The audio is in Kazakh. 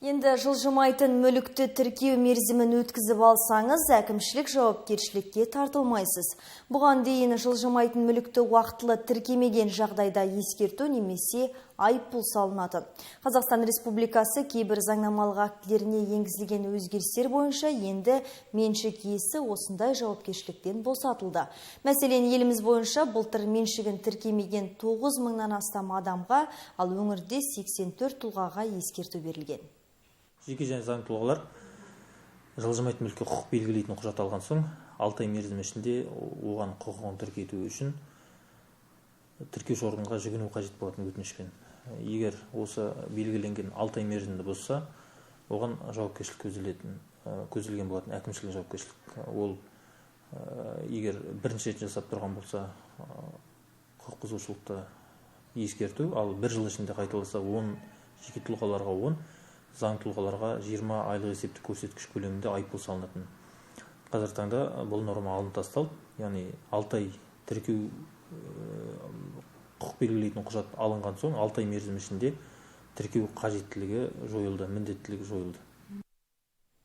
Енді жылжымайтын мүлікті тіркеу мерзімін өткізіп алсаңыз, әкімшілік жауапкершілікке тартылмайсыз. Бұған дейін жылжымайтын мүлікті уақытылы тіркемеген жағдайда ескерту немесе айыппұл салынады. Қазақстан Республикасы кейбір заңнамалық актілеріне енгізілген өзгерістер бойынша енді меншік иесі осындай жауапкершіліктен босатылды. Мәселен, еліміз бойынша былтыр меншігін тіркемеген 9 мыңнан астам адамға, ал өңірде 84 тұлғаға ескерту берілген. Жеке және заңды тұлғалар жылжымайтын мүлікке құқық белгілейтін құжат алған соң 6 ай мерзім ішінде оған құқығын тіркету үшін тіркеуші органға жүгіну қажет болатын өтінішпен. Егер осы белгіленген 6 ай мерзімді бұзса, оған жауапкершілік көзделген болатын, әкімшілік жауапкершілік. Ол егер бірінші рет жасап тұрған болса, құқық бұзушылықты ескерту, ал бір жыл ішінде қайталаса 10, жеке тұлғаларға 10, заң тұлғаларға 20 айлық есептік көрсеткіш көлемінде айыппұл салынатын. Қазіргі таңда бұл норма алынып тасталды, яғни 6 ай тіркеу құқық белгілейтін құжат алынған соң 6 ай мерзім ішінде тіркеу қажеттілігі жойылды, міндеттілігі жойылды.